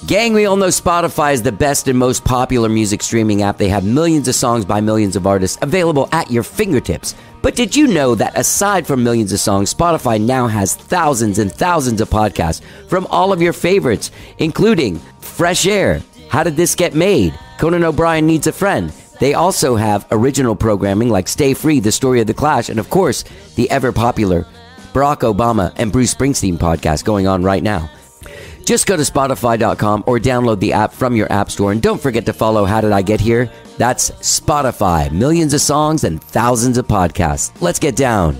Gang, we all know Spotify is the best and most popular music streaming app. They have millions of songs by millions of artists available at your fingertips. But did you know that aside from millions of songs, Spotify now has thousands and thousands of podcasts from all of your favorites, including Fresh Air, How Did This Get Made, Conan O'Brien Needs a Friend. They also have original programming like Stay Free, The Story of the Clash, and of course, the ever-popular Barack Obama and Bruce Springsteen podcast going on right now. Just go to Spotify.com or download the app from your app store. And don't forget to follow How Did I Get Here? That's Spotify. Millions of songs and thousands of podcasts. Let's get down.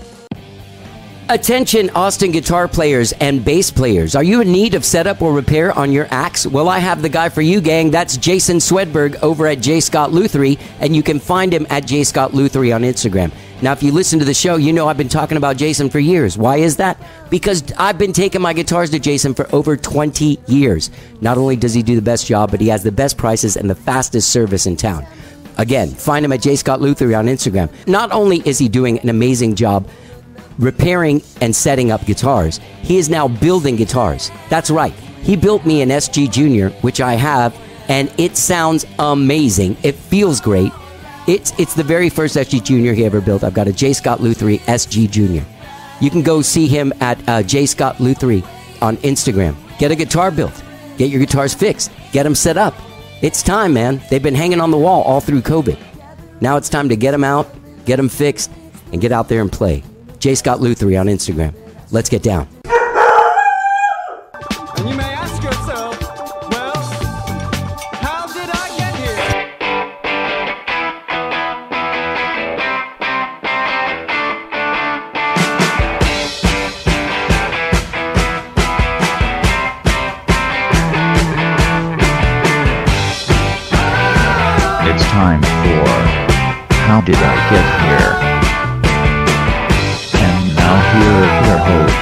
Attention, Austin guitar players and bass players. Are you in need of setup or repair on your axe? Well, I have the guy for you, gang. That's Jason Swedberg over at J. Scott Lutherie, and you can find him at J. Scott Lutherie on Instagram. Now, if you listen to the show, you know I've been talking about Jason for years. Why is that? Because I've been taking my guitars to Jason for over 20 years. Not only does he do the best job, but he has the best prices and the fastest service in town. Again, find him at J. Scott Lutherie on Instagram. Not only is he doing an amazing job repairing and setting up guitars, he is now building guitars. That's right. He built me an SG Junior, which I have, and it sounds amazing. It feels great. It's the very first SG Junior he ever built. I've got a J. Scott Lutherie SG Junior. You can go see him at J. Scott Lutherie on Instagram. Get a guitar built. Get your guitars fixed. Get them set up. It's time, man. They've been hanging on the wall all through COVID. Now it's time to get them out, get them fixed, and get out there and play. J. Scott Lutherie on Instagram. Let's get down. And you may ask yourself, well, how did I get here? It's time for How Did I Get Here? And now here is your host,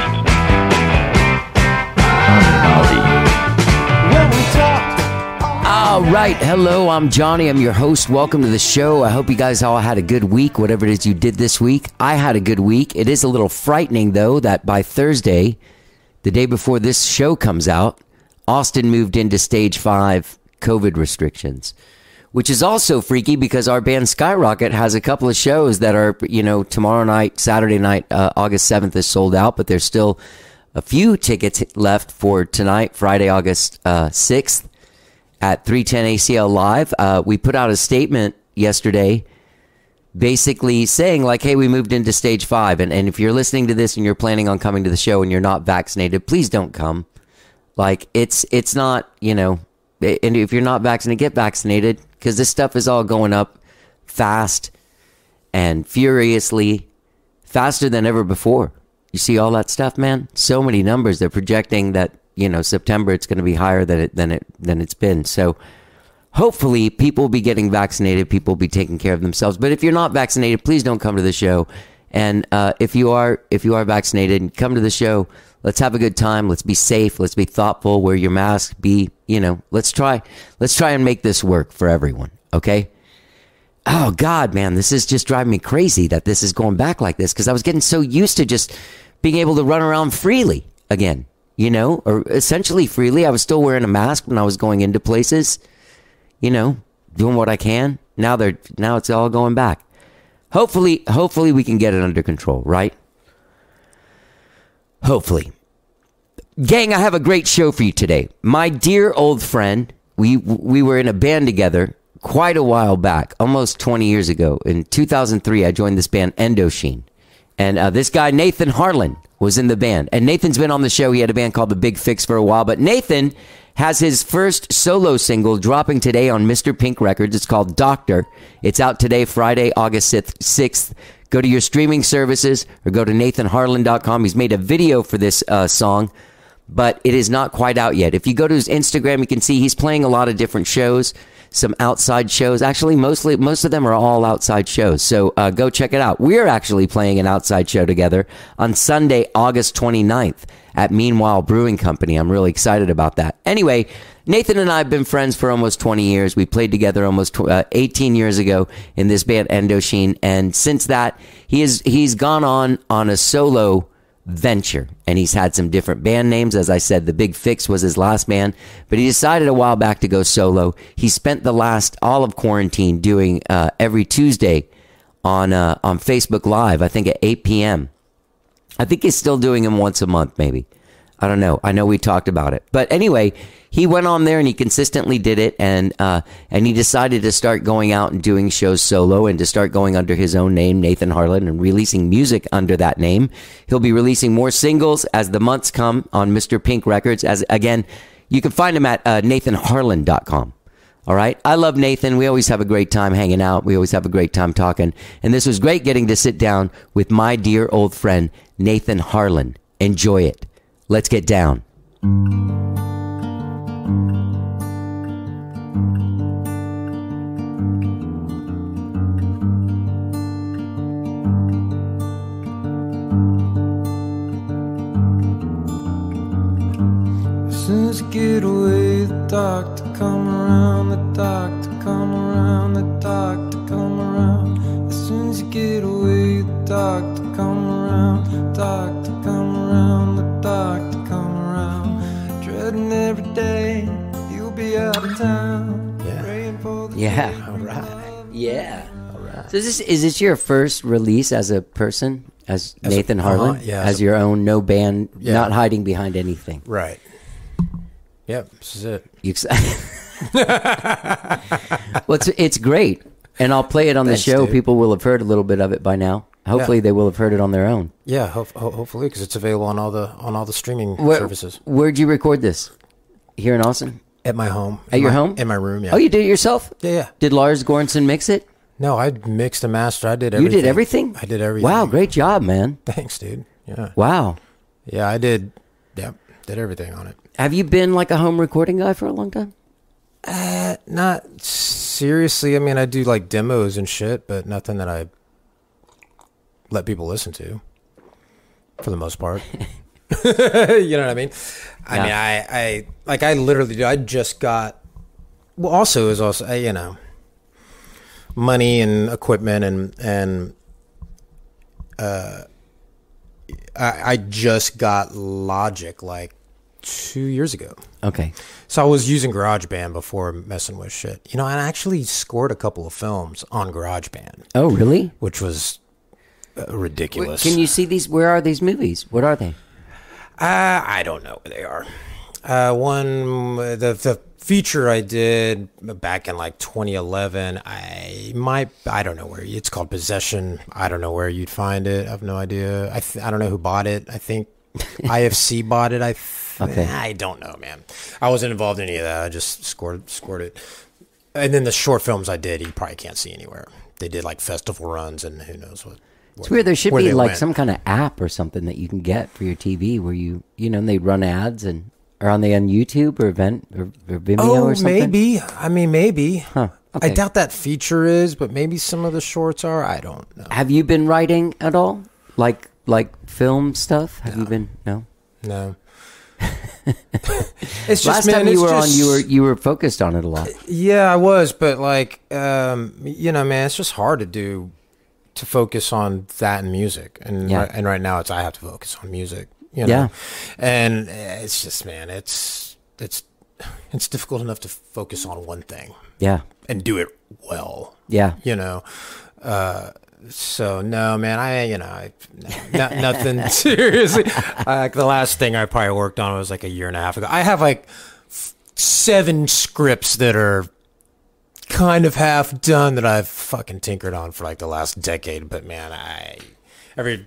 All right. Hello, I'm Johnny. I'm your host. Welcome to the show. I hope you guys all had a good week, whatever it is you did this week. I had a good week. It is a little frightening, though, that by Thursday, the day before this show comes out, Austin moved into stage 5 COVID restrictions, which is also freaky because our band Skyrocket has a couple of shows that are, tomorrow night, Saturday night, August 7th is sold out, but there's still a few tickets left for tonight, Friday, August 6th at 310 ACL Live. We put out a statement yesterday basically saying like, hey, we moved into stage 5. And if you're listening to this and you're planning on coming to the show and you're not vaccinated, please don't come. Like it's not, and if you're not vaccinated, get vaccinated. Because this stuff is all going up fast and furiously, faster than ever before. You see all that stuff, man? So many numbers. They're projecting that, September it's going to be higher than it's been. So hopefully people will be getting vaccinated. People will be taking care of themselves. But if you're not vaccinated, please don't come to the show. And if you are vaccinated, come to the show. Let's have a good time. Let's be safe. Let's be thoughtful. Wear your mask. Let's try and make this work for everyone. Okay. Oh God, man, this is just driving me crazy that this is going back like this. Cause I was getting so used to just being able to run around freely again, or essentially freely. I was still wearing a mask when I was going into places, doing what I can. Now it's all going back. Hopefully we can get it under control, right? Hopefully. Gang, I have a great show for you today. My dear old friend, we were in a band together quite a while back, almost 20 years ago. In 2003, I joined this band, Endosheen. And this guy, Nathan Harlan, was in the band. And Nathan's been on the show. He had a band called The Big Fix for a while. But Nathan has his first solo single dropping today on Mr. Pink Records. It's called Doctor. It's out today, Friday, August 6th. Go to your streaming services or go to nathanharlan.com. He's made a video for this song, but it is not quite out yet. If you go to his Instagram, you can see he's playing a lot of different shows, some outside shows. Actually, most of them are all outside shows. So go check it out. We're actually playing an outside show together on Sunday, August 29th at Meanwhile Brewing Company. I'm really excited about that. Anyway, Nathan and I have been friends for almost 20 years. We played together almost 18 years ago in this band Endosheen. And since that, he's gone on a solo venture. And he's had some different band names. As I said, The Big Fix was his last band, but he decided a while back to go solo. He spent the last all of quarantine doing every Tuesday on Facebook Live, I think at 8 p.m. I think he's still doing them once a month, maybe. I don't know. I know we talked about it. But anyway, he went on there and he consistently did it. And he decided to start going out and doing shows solo and to start going under his own name, Nathan Harlan, and releasing music under that name. He'll be releasing more singles as the months come on Mr. Pink Records. As again, you can find him at nathanharlan.com. All right. I love Nathan. We always have a great time hanging out. We always have a great time talking. And this was great getting to sit down with my dear old friend, Nathan Harlan. Enjoy it. Let's get down. As soon as you get away, the doctor come around, the doctor come around, the doctor come around. As soon as you get away, the doctor come around, doctor come around, the doctor come around. Dreading every day you'll be out of town. Praying for the Yeah. all right. Yeah. All right. So is this your first release as a person, as Nathan Harlan? Yeah. As your own, no band, not hiding behind anything. Right. Yep, this is it. You well, it's great. And I'll play it on Thanks, the show. dude. People will have heard a little bit of it by now. Hopefully they will have heard it on their own. Yeah, hopefully, because it's available on all the streaming services. Where'd you record this? Here in Austin? At my home. At your home? In my room, yeah. Oh, you did it yourself? Yeah. Did Lars Goranson mix it? No, I mixed and mastered. I did everything. You did everything? I did everything. Wow, great job, man. Thanks, dude. Yeah. Wow. Yeah, I did. Yep, did everything on it. Have you been like a home recording guy for a long time? Not seriously. I mean, I do like demos and shit, but nothing that I let people listen to, for the most part. You know what I mean? I mean, I literally do. I just got, well, also is also, you know, money and equipment and I just got Logic like 2 years ago. Okay. So I was using GarageBand before messing with shit. You know, I actually scored a couple of films on GarageBand. Oh, really? Which was ridiculous. Can you see these? Where are these movies? What are they? I don't know where they are. The feature I did back in like 2011, I don't know where, it's called Possession. I don't know where you'd find it. I have no idea. I don't know who bought it. I think IFC bought it. Okay. I don't know, man. I wasn't involved in any of that. I just scored it. And then the short films I did, you probably can't see anywhere. They did like festival runs and who knows what. It's weird. There should where be they like went. some kind of app or something that you can get for your TV where you know, they run ads and are they on YouTube or Vimeo or something? Maybe. I mean, maybe. Huh. Okay. I doubt that feature is, but maybe some of the shorts are. I don't know. Have you been writing at all? Like film stuff? Have you been? No. No. It's just, Last man, time you it's were just, on, you were focused on it a lot. Yeah, I was, but like, you know, man, it's just hard to focus on that and music, and Yeah. and right now I have to focus on music. You know? Yeah. And it's just, man, it's difficult enough to focus on one thing. Yeah. And do it well. Yeah. You know. So no, man, nothing seriously. Like the last thing I probably worked on was like a year and a half ago. I have like 7 scripts that are kind of half done that I've fucking tinkered on for like the last decade. But man, every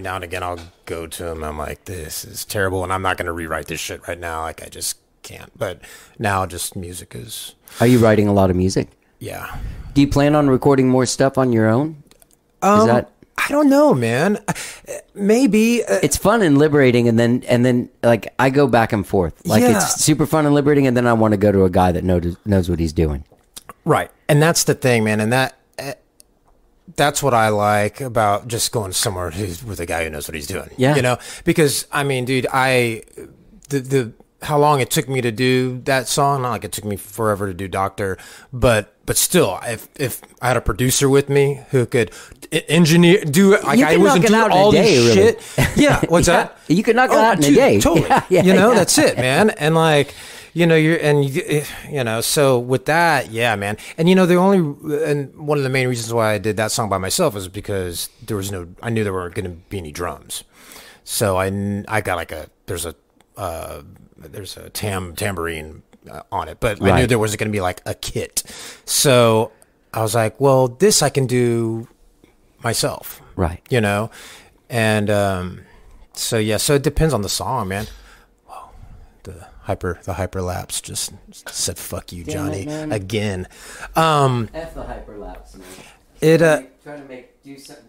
now and again I'll go to them. I'm like, this is terrible, and I'm not going to rewrite this shit right now. Like I just can't. But now just music is. Are you writing a lot of music? Yeah. Do you plan on recording more stuff on your own? I don't know, man. Maybe It's fun and liberating, and then like I go back and forth. Like Yeah. it's super fun and liberating, and then I want to go to a guy that knows what he's doing. right, and that's the thing, man. And that's what I like about just going somewhere with a guy who knows what he's doing. Yeah. You know, because I mean, dude, the how long it took me to do that song. Not like it took me forever to do Doctor, but still, if I had a producer with me who could engineer, do it, like You I can wasn't knock it doing out in all a day, this really. shit. Yeah, what's that? You can knock it out in a dude, day. Totally. Yeah, That's it, man. And like, so with that, yeah, man. And and one of the main reasons why I did that song by myself is because I knew there weren't going to be any drums. So I got like there's a tambourine on it, but I knew there wasn't going to be like a kit. So I was like, well, this I can do myself. Right. And so it depends on the song, man. Whoa, the hyperlapse just said fuck you, Johnny, again. F the hyperlapse, man. Trying to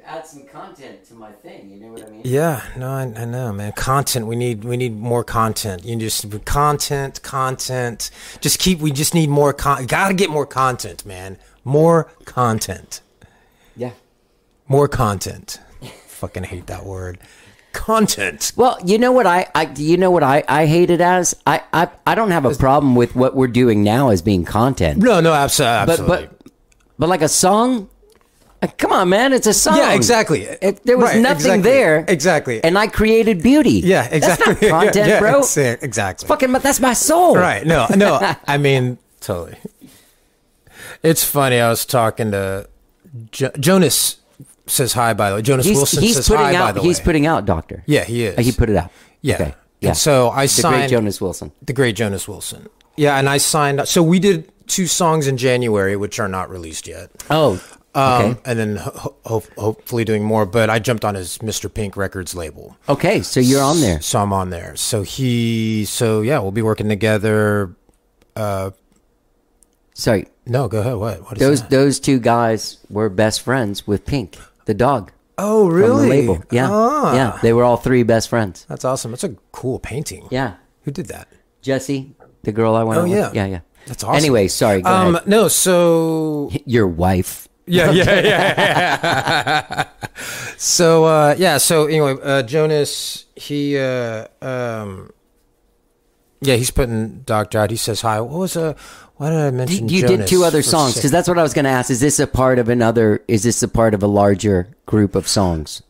add some content to my thing, you know what I mean? Yeah, no, I know, man. Content, we need more content. You just content. We just need more gotta get more content, man. More content. Yeah. More content. Fucking hate that word. Content. Well, you know what I hate it as? I don't have a problem with what we're doing now as being content. No, absolutely. But like a song, come on, man, it's a song. Yeah, exactly. There was nothing there. Exactly. And I created beauty. Yeah, exactly. That's not content, bro. Exactly. That's my soul. Right. No, I mean, totally. It's funny. I was talking to Jonas. Says hi, by the way. Jonas Wilson says hi, by the way. He's putting out Doctor. Yeah, he is. He put it out. Yeah. Okay. Yeah. And so I signed... The great Jonas Wilson. The great Jonas Wilson. Yeah, and I signed... So we did 2 songs in January, which are not released yet. Oh, okay. And then hopefully doing more, but I jumped on his Mr. Pink Records label. Okay, so you're on there. So I'm on there. So we'll be working together. Sorry. No, go ahead. What is that? Those 2 guys were best friends with Pink, the dog. Oh, really? From the label. Yeah. Ah. Yeah. They were all 3 best friends. That's awesome. That's a cool painting. Yeah. Who did that? Jesse, the girl I went out with. Yeah. That's awesome. Anyway, sorry. Go ahead. No, so... Your wife. Yeah. So anyway, Jonas, he's putting Doctor out. He says hi. Why did I mention You Jonas did 2 other songs, because that's what I was going to ask. Is this a part of a larger group of songs?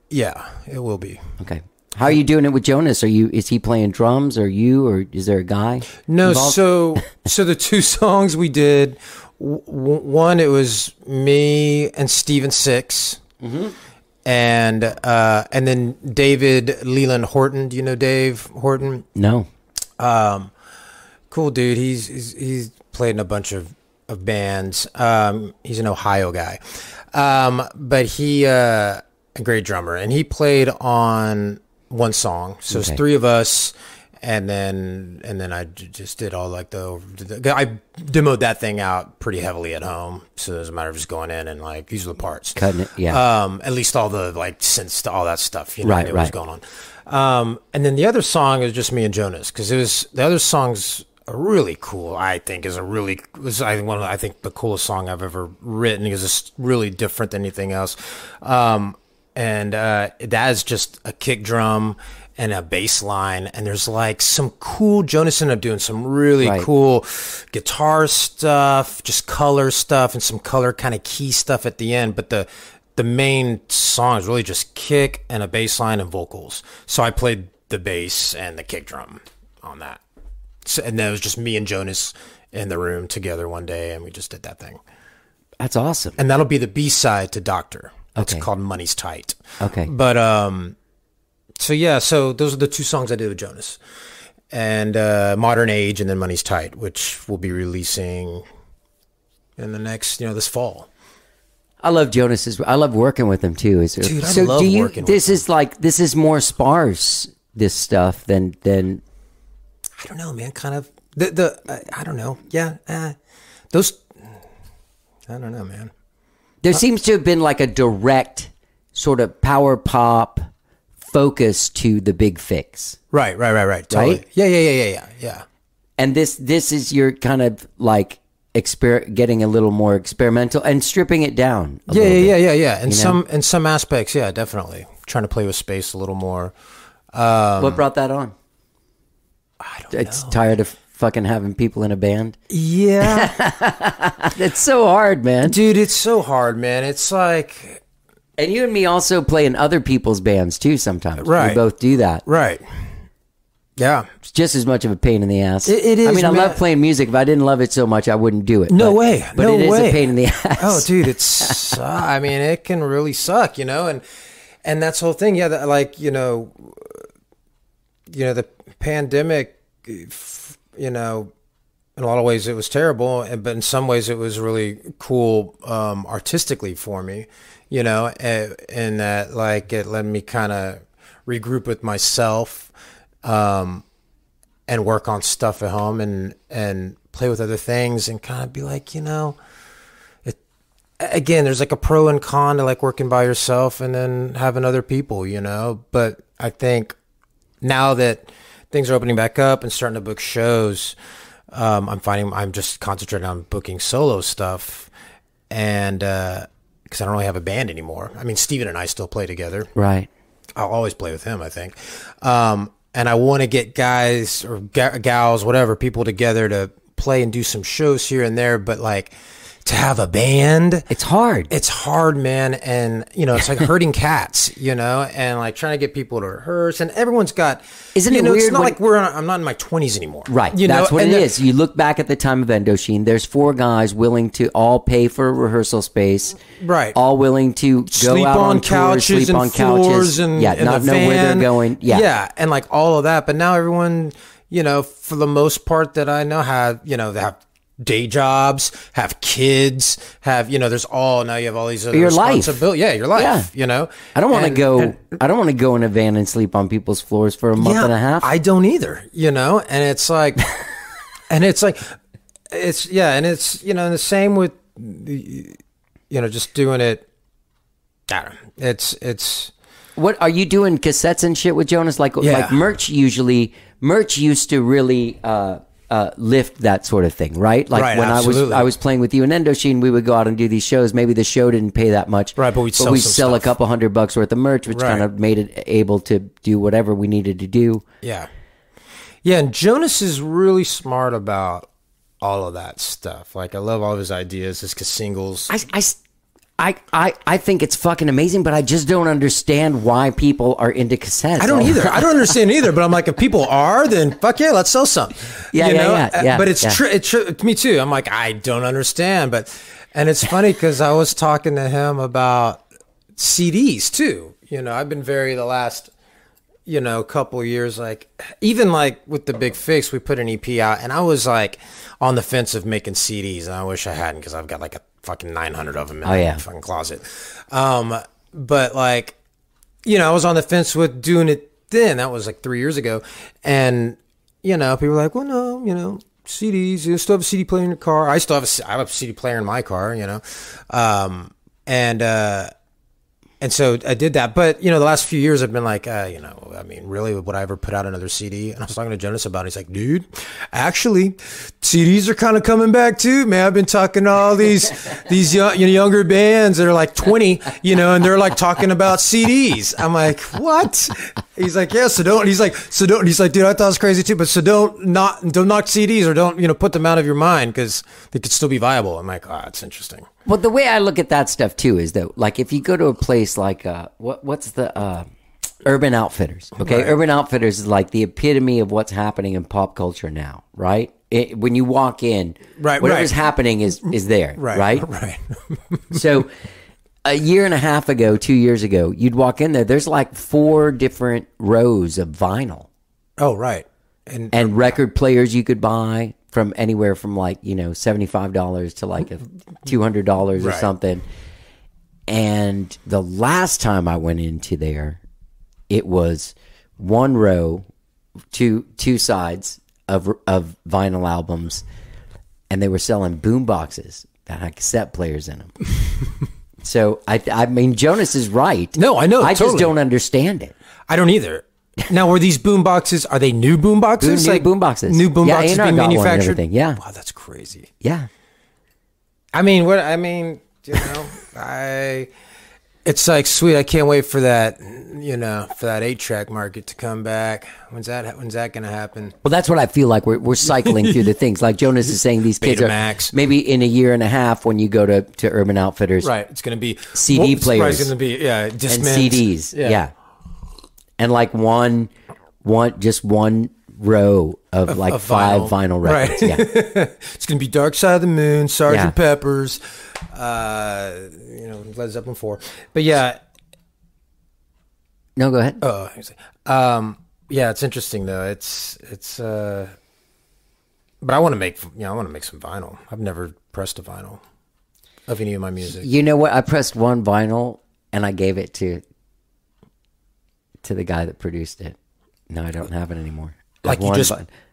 Yeah, it will be. Okay. How are you doing it with Jonas? Is he playing drums, or is there a guy No, involved? so the 2 songs we did, one, it was me and Steven Six. Mm-hmm. And then David Leland Horton. Do you know Dave Horton? No. Cool dude. He's played in a bunch of bands. He's an Ohio guy. But he a great drummer, and he played on one song. So it's 3 of us, and then I just did all like I demoed that thing out pretty heavily at home. So it doesn't matter if it's going in and like these are the parts. Cutting it, yeah. At least all the like synths, all that stuff, right. was going on. And then the other song is just me and Jonas, because the other songs are really cool. I think I think the coolest song I've ever written, because it's really different than anything else. And that is just a kick drum and a bass line, and there's like some cool... Jonas ended up doing some really cool guitar stuff, just color stuff, and some color kind of key stuff at the end. But the main song is really just kick and a bass line and vocals. So I played the bass and the kick drum on that. So, and then it was just me and Jonas in the room together one day, and we just did that thing. That's awesome. And that'll be the B-side to Doctor. It's Okay. called Money's Tight. Okay. But so those are the 2 songs I did with Jonas, and Modern Age, and then Money's Tight, which we'll be releasing in the next, this fall. I love Jonas's. I love working with him too. Dude, I love working with him. This is more sparse, this stuff than. I don't know, man. Kind of I don't know. Yeah, those. I don't know, man. There seems to have been like a direct sort of power pop focus to the Big Fix. Right. Totally. Right? Yeah. And this is your kind of like getting a little more experimental and stripping it down. Yeah. In some aspects, yeah, definitely trying to play with space a little more. What brought that on? I don't It's know. tired of fucking having people in a band. Yeah. It's so hard, man. Dude, it's so hard, man. It's like... And you and me also play in other people's bands too sometimes. Right. We both do that. Right. Yeah. It's just as much of a pain in the ass. It is, I mean, I man. love playing music. If I didn't love it so much, I wouldn't do it. No But- way. But No it is way. a pain in the ass. Oh, dude, it's... I mean, it can really suck, you know? And that's the whole thing. Yeah, like, you know, the pandemic, you know, in a lot of ways it was terrible, but in some ways it was really cool artistically for me, you know, and that like it let me kind of regroup with myself and work on stuff at home and play with other things and kind of be like, you know, again, there's like a pro and con to like working by yourself and then having other people, you know, but I think now that things are opening back up and starting to book shows, I'm finding I'm just concentrating on booking solo stuff, and because I don't really have a band anymore. I mean, Steven and I still play together. Right. I'll always play with him, I think. And I want to get guys or gals, whatever, people together to play and do some shows here and there, but like to have a band, It's hard. it's hard, man. And, you know, it's like herding cats, you know, and like trying to get people to rehearse. And everyone's got, Isn't you it know, it's weird not when- like I'm not in my 20s anymore. Right. You That's know? what And it then- is. You look back at the time of Indochine, there's 4 guys willing to all pay for a rehearsal space. Right. All willing to go Sleep out on on tour, couches sleep and on floors couches. and yeah, in not the know where they're van. going. Yeah. Yeah. And like all of that. But now everyone, you know, for the most part that I know have, you know, they have day jobs, have kids, have, you know, there's all, now you have all these other Your life. responsibilities. Yeah, your life, Yeah. you know. I don't want to And- go. and- I don't want to go in a van and sleep on people's floors for a month and a half. I don't either, you know, and it's like, and it's like, it's, yeah, and it's, you know, the same with, you know, just doing it. I don't know. It's, What are you doing? Cassettes and shit with Jonas? Like Yeah. merch used to really lift that sort of thing, right? Like Right, when absolutely. I was playing with you in Indochine, we would go out and do these shows. Maybe the show didn't pay that much, Right, but we'd sell some sell a stuff. couple $100 worth of merch, which Right. kind of made it able to do whatever we needed to do. yeah. Yeah, and Jonas is really smart about all of that stuff. Like, I love all of his ideas, his singles. I think it's fucking amazing, but I just don't understand why people are into cassettes. I don't either. I don't understand either. But I'm like, if people are, then fuck yeah, let's sell some. Yeah, you yeah, know? yeah. But it's Yeah. true. It's true. Me too. I'm like, I don't understand. And it's funny because I was talking to him about CDs too. You know, I've been the last, you know, couple of years, like even like with the Big Fix, we put an EP out, and I was like on the fence of making CDs, and I wish I hadn't because I've got like a fucking 900 of them in my fucking closet. But like, you know, I was on the fence with doing it then. That was like 3 years ago, and you know, people were like, well, no, you know, CDs. You still have a CD player in your car. I have a CD player in my car. You know, and so I did that. But, you know, the last few years I've been like, you know, I mean, really, would I ever put out another CD? And I was talking to Jonas about it. He's like, dude, actually, CDs are kind of coming back too, man. I've been talking to all these young, you know, younger bands that are like 20, you know, and they're like talking about CDs. I'm like, what? He's like, yeah, he's like, dude, I thought it was crazy too, but so don't knock CDs or don't, you know, put them out of your mind because they could still be viable. I'm like, oh, that's interesting. Well, the way I look at that stuff too is though, like if you go to a place like what's the Urban Outfitters? Okay, Right. Urban Outfitters is like the epitome of what's happening in pop culture now, right? When you walk in, Right, whatever's right. happening is there, right? Right. So a year and a half ago, 2 years ago, you'd walk in there. There's like 4 different rows of vinyl Oh, right. and record players you could buy from anywhere from like, you know, $75 to like $200 or Right. something. And the last time I went into there, it was one row, two sides of vinyl albums, and they were selling boom boxes that had cassette players in them. So I mean, Jonas is right. No, I know, I just totally. don't understand it. I don't either. Now, were these boom boxes? Are they new boom boxes? New boom boxes. New boom Yeah, boxes A&R being got one and manufactured. everything, yeah. Wow, that's crazy. Yeah. I mean, you know, It's like, sweet. I can't wait for that, for that 8-track market to come back. When's that going to happen? Well, that's what I feel like. We're cycling through the things. Like Jonas is saying, these kids Betamax. are maybe in a year and a half when you go to Urban Outfitters. Right. It's going to be CD players. Right, it's going to be, And Discmans. CDs. Yeah. And like one row of like of 5 vinyl records. Right. Yeah. It's going to be Dark Side of the Moon, Sgt. Yeah. Pepper's, Led Zeppelin 4. But yeah. No, go ahead. Yeah, it's interesting though. It's but I want to make some vinyl. I've never pressed a vinyl of any of my music. You know what? I pressed one vinyl and I gave it to the guy that produced it. No, I don't have it anymore. Like you just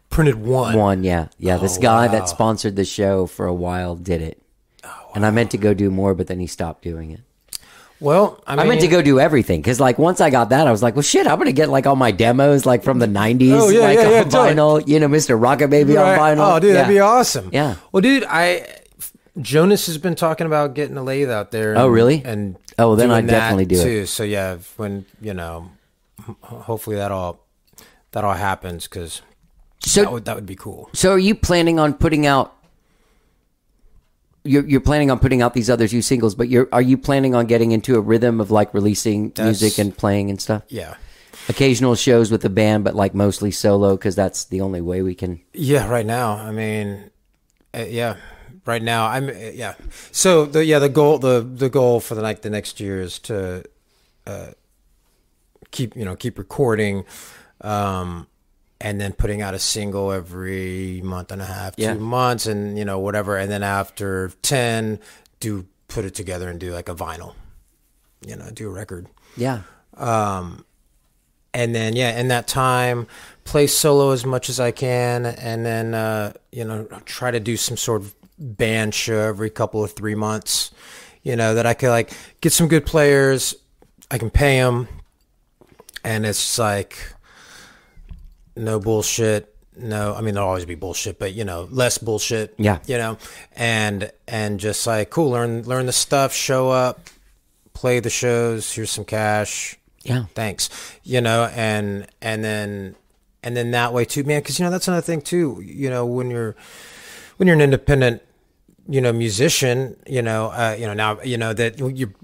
printed one. One, yeah. This guy that sponsored the show for a while did it. Oh, wow. And I meant to go do more, but then he stopped doing it. Well, I meant to go do everything because, like, once I got that, I was like, "Well, shit, I'm gonna get like all my demos, like from the '90s, on vinyl, Mr. Rocket Baby on vinyl." Oh, dude, that'd be awesome. Yeah. Well, dude, Jonas has been talking about getting a lathe out there. Oh, really? And then I'd definitely do too. it. So yeah, when hopefully that all happens because that would be cool. So, are you planning on putting out? You're planning on putting out these other 2 singles, but are you planning on getting into a rhythm of like releasing music and playing and stuff? Yeah. Occasional shows with the band, but like mostly solo because that's the only way we can. Yeah, right now. I mean, right now So the goal for the next year is to keep recording, and then putting out a single every month and a half, 2 months, and whatever, and then after 10, put it together and do like a vinyl, do a record. Yeah. And then in that time, play solo as much as I can, and then try to do some sort of band show every couple of 3 months. That I could like get some good players, I can pay them, and it's just like. No bullshit. No, I mean there'll always be bullshit, but less bullshit. Yeah. And just like cool, learn the stuff, show up, play the shows. Here's some cash. Yeah. Thanks. And then that way too, man. Because that's another thing too. When you're an independent, musician. Now that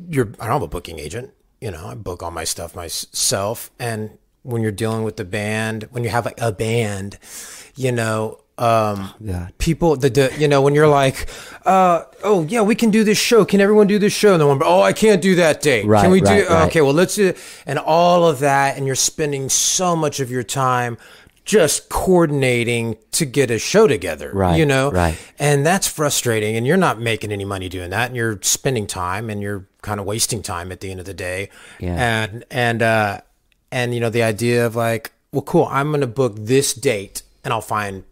you're. I don't have a booking agent. I book all my stuff myself and. When you're dealing with the band, when you have like a band, people, when you're like, oh yeah, we can do this show. Can everyone do this show? And then I can't do that date. Right, can we right. Okay, well, let's do it. And all of that. And you're spending so much of your time just coordinating to get a show together, right? Right. And that's frustrating. And you're not making any money doing that. And you're spending time and you're kind of wasting time at the end of the day. Yeah. And the idea of like, well, cool, I'm going to book this date and I'll find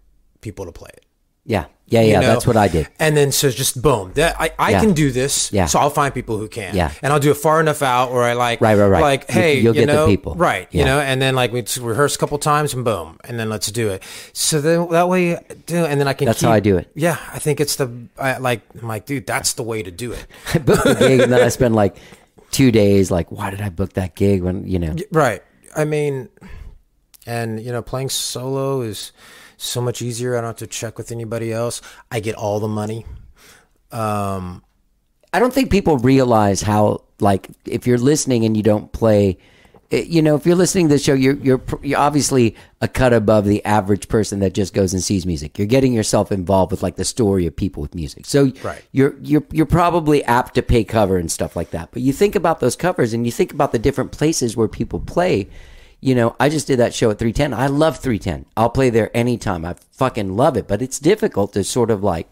people to play it. Yeah. That's what I did. And then so just boom, that I can do this. Yeah. So I'll find people who can. Yeah. And I'll do it far enough out where I like, right. like, hey, you'll get the people. Right. Yeah. And then like we rehearse a couple times and boom, and then let's do it. So then that way, and then I can. That's how I do it. Yeah. I think it's I'm like, dude, that's the way to do it. I booked the gig and then I spend like 2 days like, why did I book that gig when, Right. I mean, and playing solo is so much easier. I don't have to check with anybody else. I get all the money. I don't think people realize how, like, if you're listening and you don't play, if you're listening to the show, you're obviously a cut above the average person that just goes and sees music. You're getting yourself involved with like the story of people with music. So right. You're probably apt to pay cover and stuff like that. But you think about those covers and you think about the different places where people play. I just did that show at 310. I love 310. I'll play there anytime. I fucking love it. But it's difficult to sort of like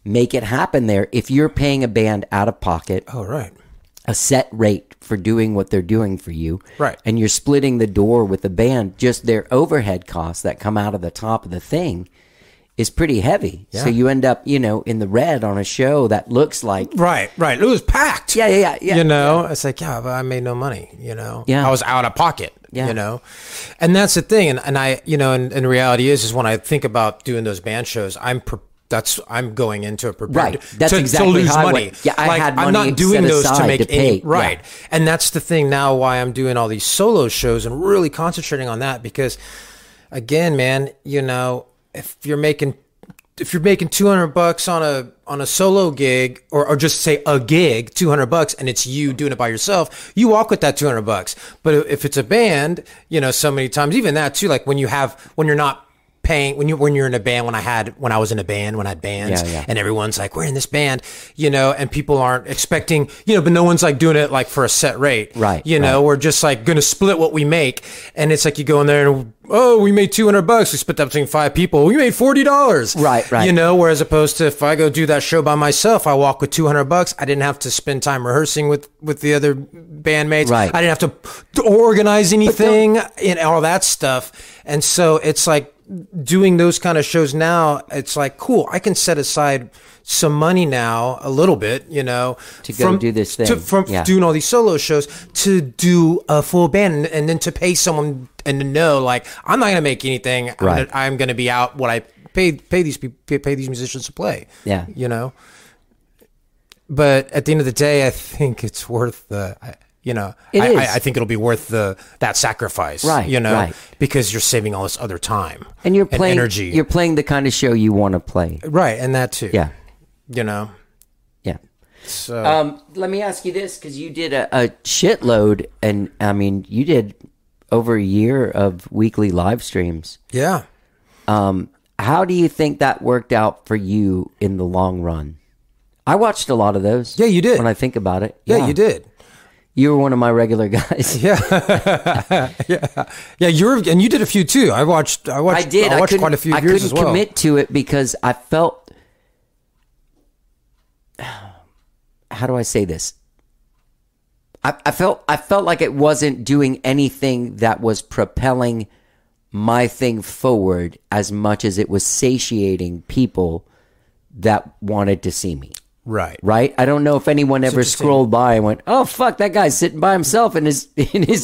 make it happen there if you're paying a band out of pocket. Oh, right. A set rate for doing what they're doing for you. Right. And you're splitting the door with the band. Just their overhead costs that come out of the top of the thing is pretty heavy. Yeah. So you end up, in the red on a show that looks like... Right. It was packed. Yeah. It's like, but I made no money, Yeah. I was out of pocket, Yeah. And that's the thing. And I, and reality is when I think about doing those band shows, I'm I'm going into a Right. That's exactly to lose how I money. went. Yeah, I had I'm money not doing set those to aside make to pay. any right. Yeah. And that's the thing now why I'm doing all these solo shows and really concentrating on that because again, man, you know, if you're making $200 on a solo gig or just say a gig, $200 and it's you doing it by yourself, you walk with that $200. But if it's a band, you know, so many times, even that too, like when you're not paying, when you're in a band, when I had bands and everyone's like, we're in this band, you know, and people aren't expecting, you know, but no one's like doing it like for a set rate. Right. You know, we're just like going to split what we make. And it's like you go in there and, oh, we made $200. We split that between 5 people. We made $40. Right. You know, whereas opposed to if I go do that show by myself, I walk with $200. I didn't have to spend time rehearsing with the other bandmates. Right. I didn't have to organize anything and all that stuff. And so it's like doing those kind of shows now, it's like, cool, I can set aside some money now, a little bit, you know, to go do this thing. From doing all these solo shows to do a full band and then to pay someone and to know, like, I'm not going to make anything. Right. I'm going to be out what I pay these musicians to play. Yeah. You know? But at the end of the day, I think it's worth the... You know, I think it'll be worth that sacrifice, right? You know, right. Because you're saving all this other time and you're playing energy. You're playing the kind of show you want to play, right? And that too, yeah. You know, yeah. So let me ask you this, because you did a shitload, and I mean, you did over a year of weekly live streams. Yeah. How do you think that worked out for you in the long run? I watched a lot of those. Yeah, you did. When I think about it, yeah. You did. You were one of my regular guys. Yeah, yeah. You did a few too. I watched. I watched quite a few of yours as well. I couldn't commit to it because I felt. How do I say this? I felt like it wasn't doing anything that was propelling my thing forward as much as it was satiating people that wanted to see me. Right. I don't know if anyone ever scrolled by and went, "Oh fuck, that guy's sitting by himself in his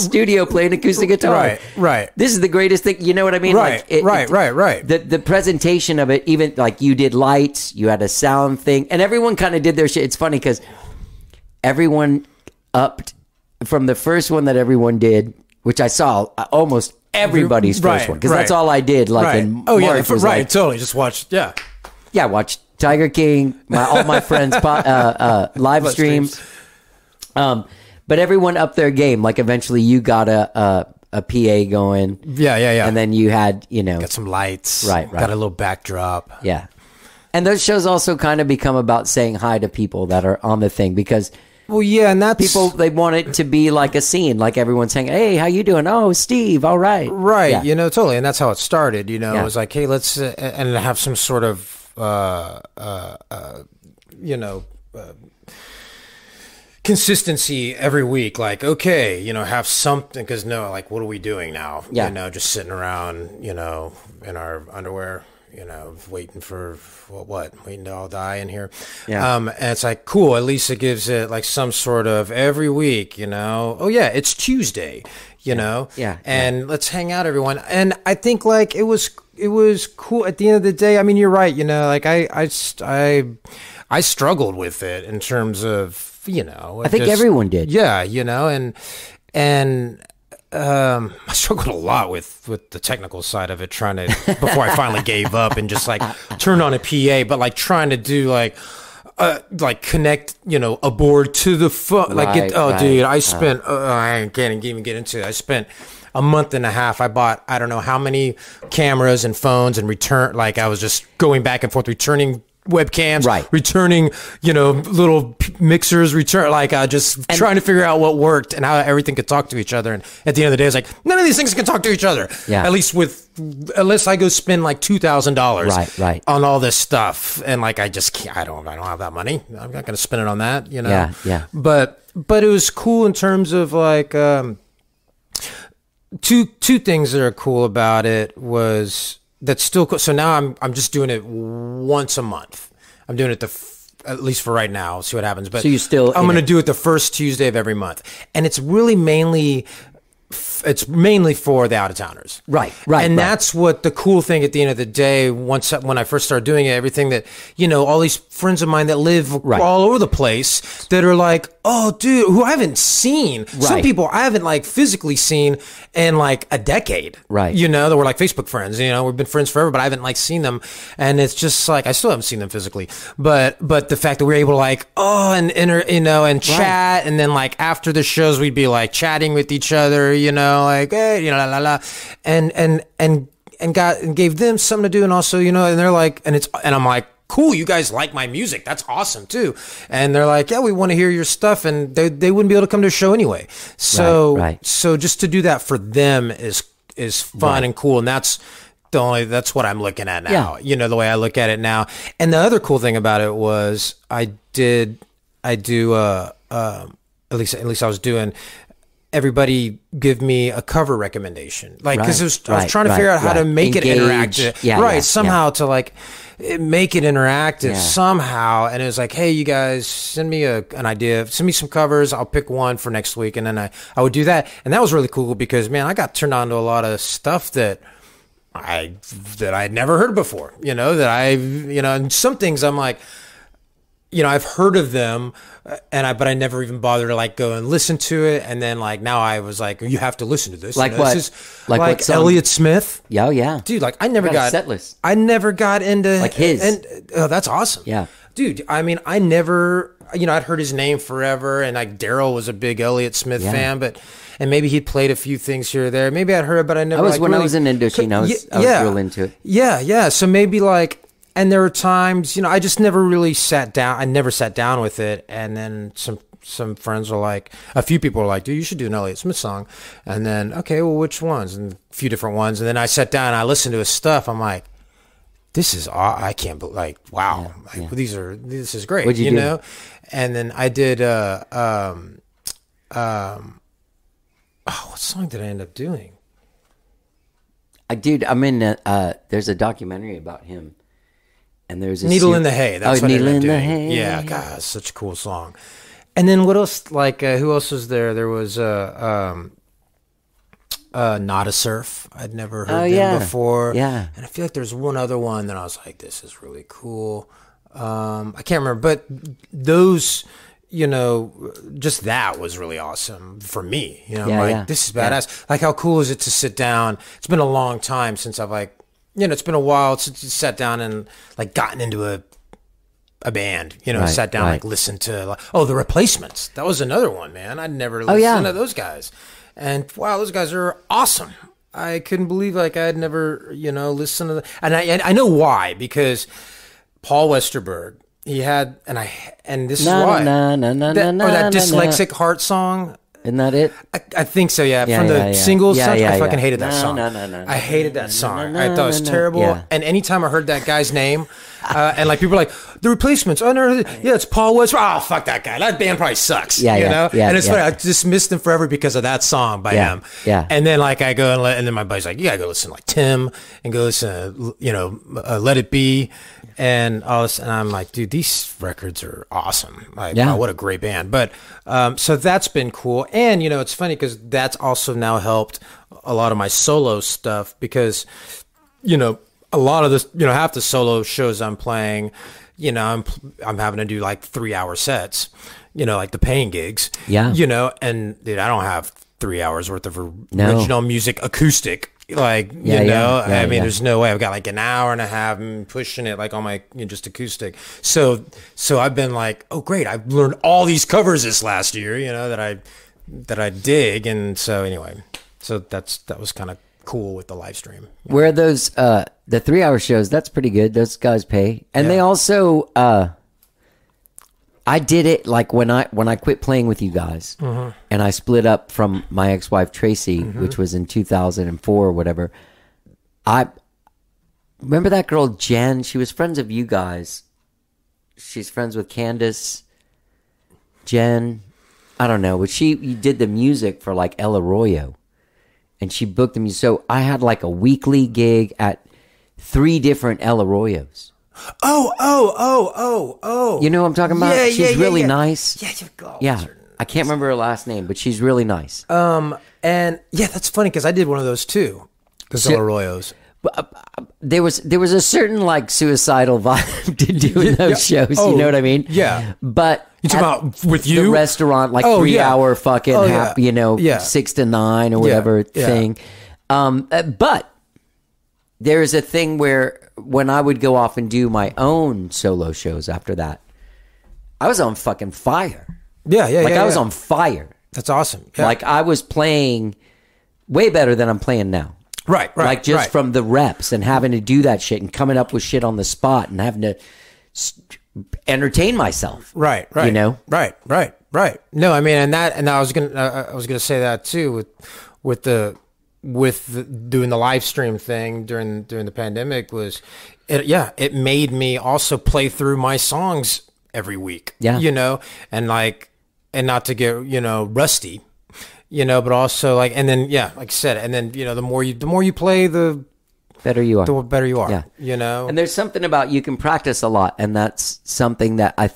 studio playing acoustic guitar." Right. This is the greatest thing. You know what I mean? Right. Right. The presentation of it, even like you did lights, you had a sound thing, and everyone kind of did their shit. It's funny because everyone upped from the first one that everyone did, which I saw almost everybody's first one because that's all I did. Like in March was like, totally. Just watched. Yeah. Watched Tiger King, all my friends' live streams. But everyone upped their game. Like eventually you got a PA going. Yeah. And then you had, got some lights. Right. Got a little backdrop. Yeah. And those shows also kind of become about saying hi to people that are on the thing because... Well, yeah, and that's... People, they want it to be like a scene, like everyone's saying, "Hey, how you doing?" "Oh, Steve, all right." Right, yeah. Totally. And that's how it started, It was like, hey, let's... and have some sort of... consistency every week, like, okay, have something, because like, what are we doing now? Just sitting around, in our underwear, waiting for waiting to all die in here. And it's like, cool, at least it gives it like some sort of every week, oh yeah, it's Tuesday, and let's hang out, everyone. And I think like it was cool at the end of the day. I mean, you're right, like I struggled with it in terms of, I think everyone did. Yeah, and I struggled a lot with the technical side of it, trying to, before I finally gave up and just like turned on a PA, but like trying to do like connect, a board to the phone. Dude, I spent, I can't even get into it. I spent a month and a half. I bought, I don't know how many cameras and phones and I was just going back and forth, returning webcams, returning, little mixers, trying to figure out what worked and how everything could talk to each other. And at the end of the day, it's like, none of these things can talk to each other. Yeah. At least unless I go spend like $2,000 on all this stuff. And like, I just can't, I don't have that money. I'm not going to spend it on that, Yeah. But it was cool in terms of like, two things that are cool about it was, that's still cool. So now I'm just doing it once a month. I'm doing it at least for right now. See what happens. But so you still, I'm going to do it the first Tuesday of every month, and it's really mainly it's mainly for the out of towners. Right. And that's what the cool thing at the end of the day, when I first started doing it, everything that, all these friends of mine that live all over the place that are like, oh, dude, who I haven't seen. Some people I haven't like physically seen in like a decade. Right. That were like Facebook friends. We've been friends forever, but I haven't like seen them. And it's just like, I still haven't seen them physically. But the fact that we're able to like, and chat. And then like after the shows, we'd be like chatting with each other, like, hey, la la la. And gave them something to do. And also, and they're like, and I'm like, cool, you guys like my music. That's awesome too. And they're like, yeah, we want to hear your stuff. And they wouldn't be able to come to a show anyway. So so just to do that for them is fun and cool. And that's what I'm looking at now. The way I look at it now. And the other cool thing about it was at least I was doing, everybody give me a cover recommendation. Like, because I was trying to figure out how to make it interactive. Somehow to like make it interactive somehow. And it was like, hey, you guys send me an idea, send me some covers. I'll pick one for next week. And then I would do that. And that was really cool because, man, I got turned on to a lot of stuff that I'd never heard before, and some things I'm like, I've heard of them, but I never even bothered to like go and listen to it. And then like now I was like, you have to listen to this. Like what? This is, like Elliott Smith. Yeah, yeah, dude. Like I never got set list. I never got into like his. And oh, that's awesome. Yeah, dude. I mean, I never. I'd heard his name forever, and like Daryl was a big Elliott Smith fan, and maybe he'd played a few things here or there. Maybe I'd heard, but I never. I was in Indochine. I was real into it. Yeah. So maybe like. And there were times, I just never really sat down. I never sat down with it. And then some friends were like, a few people were like, dude, you should do an Elliott Smith song. And then, okay, well, which ones? And a few different ones. And then I sat down and I listened to his stuff. I'm like, this is, I can't believe, like, wow. This is great. What'd you do? And then I did, what song did I end up doing? I'm in, there's a documentary about him. And there's a Needle in the Hay. That's what Needle in the doing. Hay. Yeah, God, such a cool song. And then what else? Like, who else was there? There was Not a Surf. I'd never heard them before. Yeah. And I feel like there's one other one that I was like, this is really cool. I can't remember, but those, just that was really awesome for me. This is badass. Like, how cool is it to sit down? It's been a long time since I've like. It's been a while since you sat down and like gotten into a band, sat down, like listened to like, The Replacements. That was another one, man. I'd never listened to those guys. And wow, those guys are awesome. I couldn't believe like I'd never, listened to them. And I know why, because Paul Westerberg, he had, and this is why. That Dyslexic Heart song. Isn't that it? I think so, yeah. From the singles, I fucking hated that song. I hated that song. I thought it was terrible. Yeah. And anytime I heard that guy's name, and like people were like, The Replacements. Oh, no, yeah, it's Paul West. Oh, fuck that guy. That band probably sucks. Yeah. And it's funny. I dismissed him forever because of that song by him. Yeah. And then like I go and then my buddy's like, you gotta go listen to like Tim and go listen to, Let It Be. And all this, and I'm like, dude, these records are awesome. Like, wow, what a great band. But so that's been cool. And it's funny because that's also now helped a lot of my solo stuff because a lot of this, half the solo shows I'm playing, I'm having to do like 3-hour sets, like the paying gigs. And dude, I don't have 3 hours worth of original music acoustic. Like, I mean, there's no way. I've got like an hour and a half and pushing it like on my just acoustic. So I've been like, oh great, I've learned all these covers this last year, that I dig. And so anyway, so that was kind of cool with the live stream. Where those the 3-hour shows, that's pretty good. Those guys pay. And they also I did it like when I quit playing with you guys and I split up from my ex-wife Tracy, which was in 2004 or whatever. I remember that girl Jen. She was friends of you guys. She's friends with Candace, Jen. I don't know, but you did the music for like El Arroyo, and she booked the music. So I had like a weekly gig at 3 different El Arroyos. Oh. You know what I'm talking about? She's really nice. Yeah, you go. Yeah. I can't remember her last name, but she's really nice. And And yeah, that's funny because I did one of those too. The Zilla Arroyos. There was a certain like suicidal vibe to doing those shows. Oh, you know what I mean? Yeah. But you talking about with you? The restaurant, like 3 hour fucking, 6 to 9 or whatever thing. But there's a thing where when I would go off and do my own solo shows after that, I was on fucking fire. I was on fire. That's awesome. Yeah. Like I was playing way better than I'm playing now. Right. Like just from the reps and having to do that shit and coming up with shit on the spot and having to entertain myself. Right. You know? Right. No, I mean, and I was gonna say that too with doing the live stream thing during the pandemic was, it made me also play through my songs every week. Yeah. You know, and not to get, rusty. But also like, and then, like I said, and then, the more you play, the better you are. The better you are. Yeah. And there's something about you can practice a lot. And that's something that I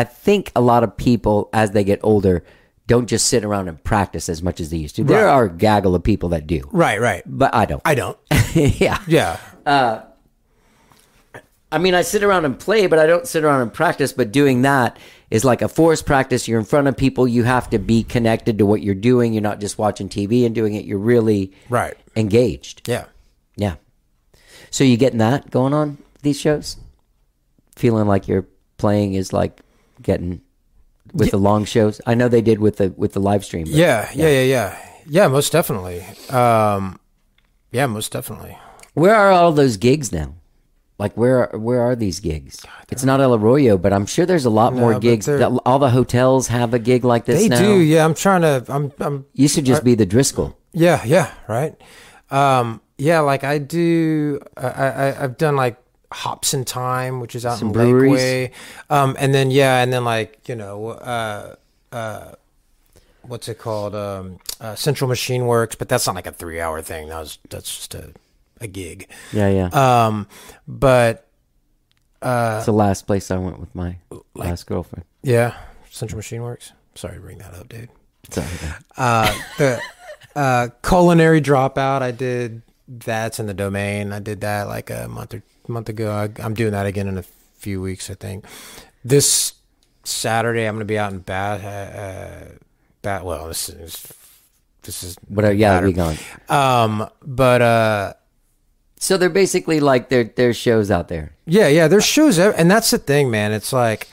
think a lot of people, as they get older, don't just sit around and practice as much as they used to. There are a gaggle of people that do. Right. But I don't. Yeah. Yeah. I mean, I sit around and play, but I don't sit around and practice. But doing that is like a forced practice. You're in front of people. You have to be connected to what you're doing. You're not just watching TV and doing it. You're really engaged. Yeah. Yeah. So you getting that going on these shows? Feeling like your playing is like getting with the long shows? I know they did with the live stream. Yeah, most definitely. Most definitely. Where are all those gigs now? Like where are these gigs? It's not El Arroyo, but I'm sure there's a lot more gigs. All the hotels have a gig like this now. They do, yeah. I'm trying to. I'm. Used to just be the Driscoll. Yeah, right. Like I do. I've done like Hops in Time, which is out Some in breweries. Lakeway. And then like what's it called? Central Machine Works, but that's not like a 3-hour thing. That's just a gig. Yeah. But it's the last place I went with my last girlfriend. Yeah, Central Machine Works. Sorry to bring that up, dude. Sorry. The Culinary Dropout, I did. That's in the Domain. I did that like a month ago. I'm doing that again in a few weeks, I think. This Saturday, I'm going to be out in well, this is but yeah, we gone. So they're basically like there's shows out there. Yeah, there's shows, and that's the thing, man. It's like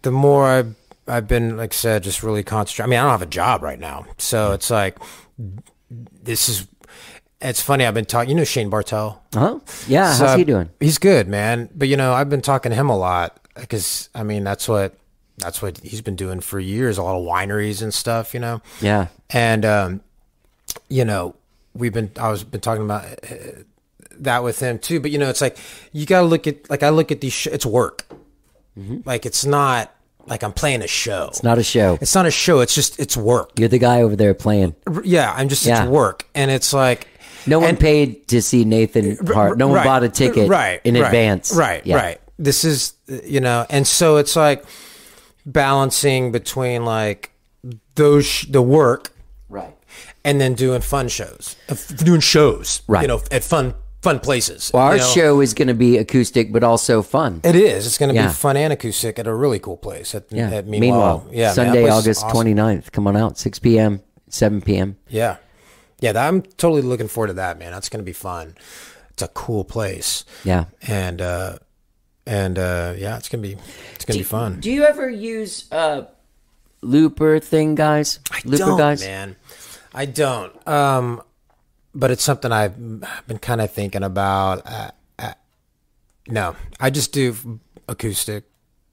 the more I've been, like I said, just really concentrating. I mean, I don't have a job right now, so it's like it's funny. I've been talking. Shane Bartel? Oh, yeah. So how's he doing? He's good, man. But I've been talking to him a lot because I mean that's what he's been doing for years. A lot of wineries and stuff, Yeah. And I was been talking about that with him too. But it's like you got to look at I look at these. It's work. Mm-hmm. Like it's not like I'm playing a show. It's not a show. It's not a show. It's work. You're the guy over there playing. Yeah, I'm just it's work, and it's like. No one paid to see Nathan Hart. No one bought a ticket in advance. Right. This is, and so it's like balancing between like the work, right, and then doing fun shows, right, at fun places. Well, our show is going to be acoustic, but also fun. It is. It's going to be fun and acoustic at a really cool place. At Meanwhile, Sunday, August 29th. Come on out, 6 p.m., 7 p.m. Yeah. Yeah, I'm totally looking forward to that, man. That's going to be fun. It's a cool place. Yeah. And it's going to be fun. Do you ever use looper thing, guys? Man. I don't. But it's something I've been kind of thinking about. No, I just do acoustic.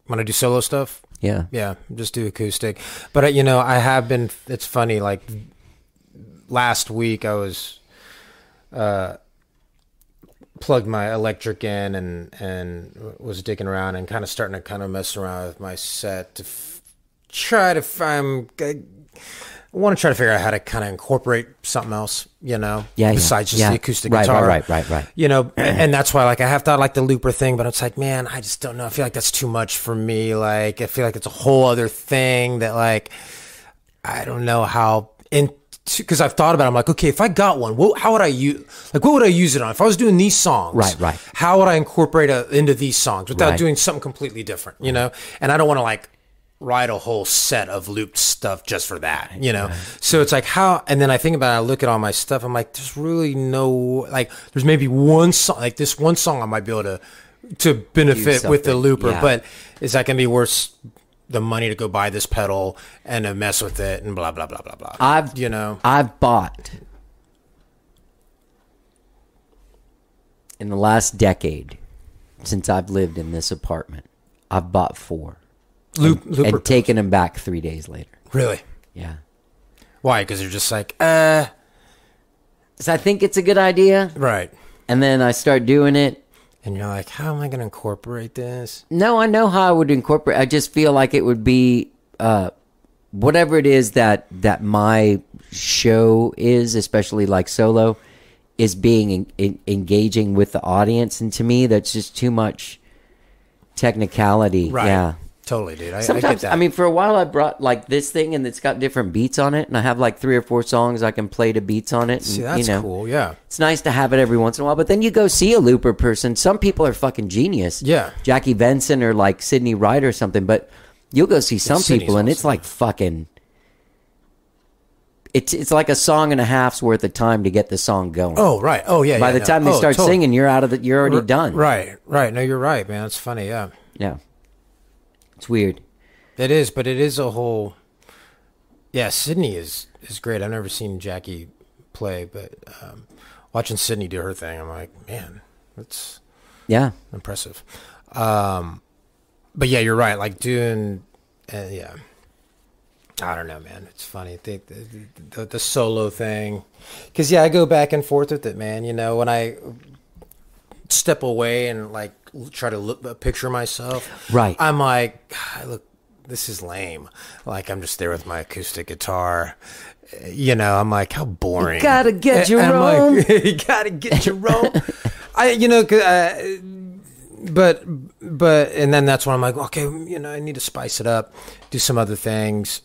When I do solo stuff. Yeah, just do acoustic. But I have been. It's funny, like. Last week I was plugged my electric in and was digging around and kind of starting to mess around with my set to try to find. I want to try to figure out how to kind of incorporate something else, besides just the acoustic guitar. Right. And that's why, like, I have thought like the looper thing, but it's like, man, I just don't know. I feel like that's too much for me. Like, I feel like it's a whole other thing that, like, I don't know how because I've thought about it, I'm like, okay, if I got one, how would I use, like, what would I use it on? If I was doing these songs, Right. how would I incorporate it into these songs without Right. doing something completely different, you know? And I don't want to like write a whole set of looped stuff just for that, you know? So it's like how, and then I think about it, I look at all my stuff, I'm like, there's really no, like, there's maybe one song, like this one song I might be able to benefit with the looper, yeah. but is that going to be worth the money to go buy this pedal and to mess with it and blah blah blah blah blah. I've bought in the last decade since I've lived in this apartment. I've bought 4 looper and taken them back 3 days later. Really? Yeah. Why? Because they're just like, So I think it's a good idea, right. and then I start doing it. And you're like, how am I going to incorporate this? No, I know how I would incorporate. I just feel like it would be whatever it is that my show is, especially like solo, is being engaging with the audience. And to me, that's just too much technicality. Right. Yeah. Totally, dude. I Sometimes, get that. I mean, for a while I brought like this thing and it's got different beats on it. And I have like 3 or 4 songs I can play to beats on it. And, See, that's you know, cool, yeah. It's nice to have it every once in a while. But then you go see a looper person. Some people are fucking genius. Yeah. Jackie Benson or like Sidney Wright or something. But you'll go see some Sydney's people and it's awesome. like fucking... It's like a song and a half's worth of time to get the song going. Oh, right. Oh, yeah. By the time they start singing, you're out of the... You're already done. Right. No, you're right, man. It's funny, yeah. Yeah. It's weird. It is, but it is a whole... Yeah, Sydney is great. I've never seen Jackie play, but watching Sydney do her thing, I'm like, man, that's Yeah. impressive. But yeah, you're right. Like doing... yeah. I don't know, man. It's funny. The solo thing. Because, yeah, I go back and forth with it, man. You know, when I step away and, like, try to picture myself. Right. I'm like, look, this is lame. Like, I'm just there with my acoustic guitar. You know, I'm like, how boring. You gotta get your And I'm own. like, you gotta get your own. But and then that's when I'm like, okay, you know, I need to spice it up, do some other things.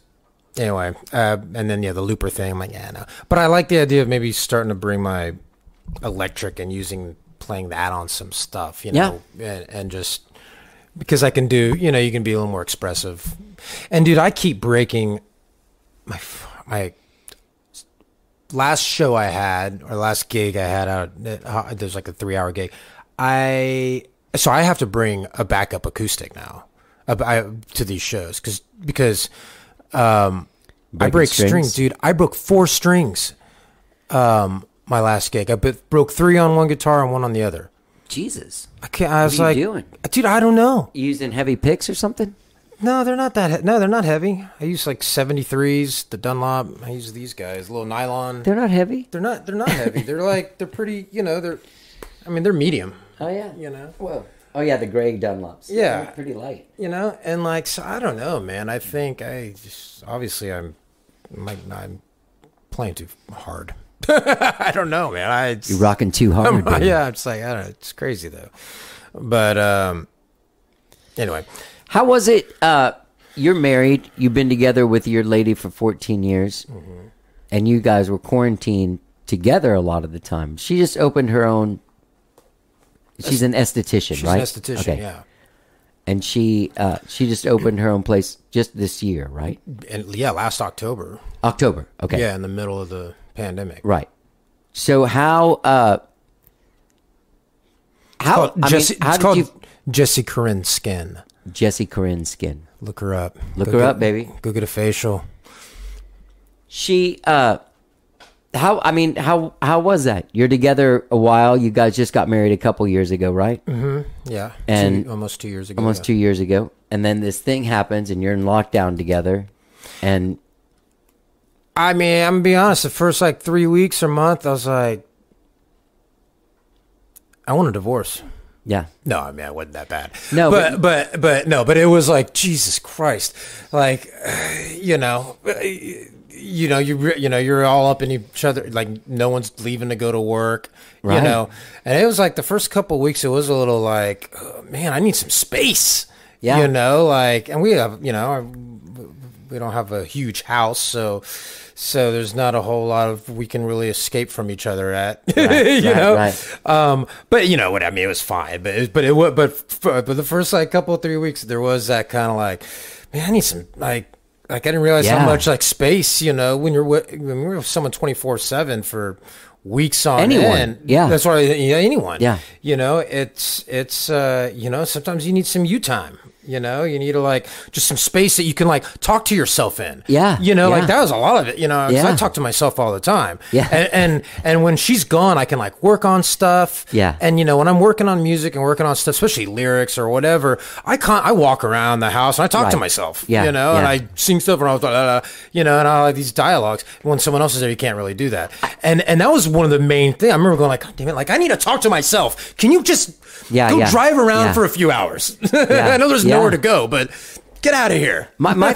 Anyway, and then, yeah, the looper thing, I'm like, yeah, no. But I like the idea of maybe starting to bring my electric and playing that on some stuff, you know, and just because I can do, you know, you can be a little more expressive. And, dude, I keep breaking my last show I had, or last gig I had out, there's like a 3-hour gig. So I have to bring a backup acoustic now to these shows because I break strings, dude. I broke 4 strings my last gig. I broke 3 on one guitar and 1 on the other. Jesus. I was What are like, you doing? dude, I don't know. You using heavy picks or something? No, they're not that. No, they're not heavy. I use like 73s, the Dunlop. I use these guys, little nylon. They're not heavy? They're not heavy. They're pretty. You know, they're medium. Oh, yeah. You know. Whoa. Oh, yeah, the gray Dunlops. Yeah. They're pretty light. You know, and like, so I don't know, man. I think obviously I'm playing too hard. I don't know, man. You're rocking too hard, dude. Yeah, it's like, I don't know. It's crazy though. But anyway, How was it? You're married. You've been together with your lady for 14 years. Mm-hmm. And you guys were quarantined together a lot of the time. She just opened her own... She's an esthetician, right? She's an esthetician, okay. yeah. And she just opened her own place just this year, right? And yeah, last October. October, okay. Yeah, in the middle of the pandemic. Right. So how Jessie Corinne Skin. Jessie Corinne Skin. Look her up. Look her up, baby. Go get a facial. She how was that? You're together a while. You guys just got married a couple years ago, right? Mm-hmm. Yeah. And almost 2 years ago. Almost 2 years ago. And then this thing happens and you're in lockdown together. And I mean, I'm gonna be honest, the first like 3 weeks or month, I was like, I want a divorce. yeah. No, I mean, it wasn't that bad. No, but it was like, Jesus Christ, like, you're all up in each other, like no one's leaving to go to work, Right. you know, and it was like the first couple of weeks, it was a little like, oh, man, I need some space, Yeah. you know, like, and we have, we don't have a huge house, so there's not a whole lot of we can really escape from each other at, you know. Right. But you know what I mean. It was fine, but the first like couple of 3 weeks, there was that kind of like, man, I need some like I didn't realize how much like space, you know, when you're with someone 24/7 for weeks on end. Yeah, that's why anyone. Yeah, you know, it's you know, sometimes you need some you time. You know, you need to like just some space that you can like talk to yourself in. Yeah. You know, like that was a lot of it, you know, 'cause I talk to myself all the time. Yeah. And when she's gone, I can like work on stuff. Yeah. And, you know, when I'm working on music and working on stuff, especially lyrics or whatever, I walk around the house and I talk to myself, you know, and I sing stuff and I was you know, and I like these dialogues. When someone else is there, you can't really do that. And that was one of the main things. I remember going like, God damn it, like I need to talk to myself. Can you just go drive around for a few hours? I know there's nowhere to go, but get out of here. my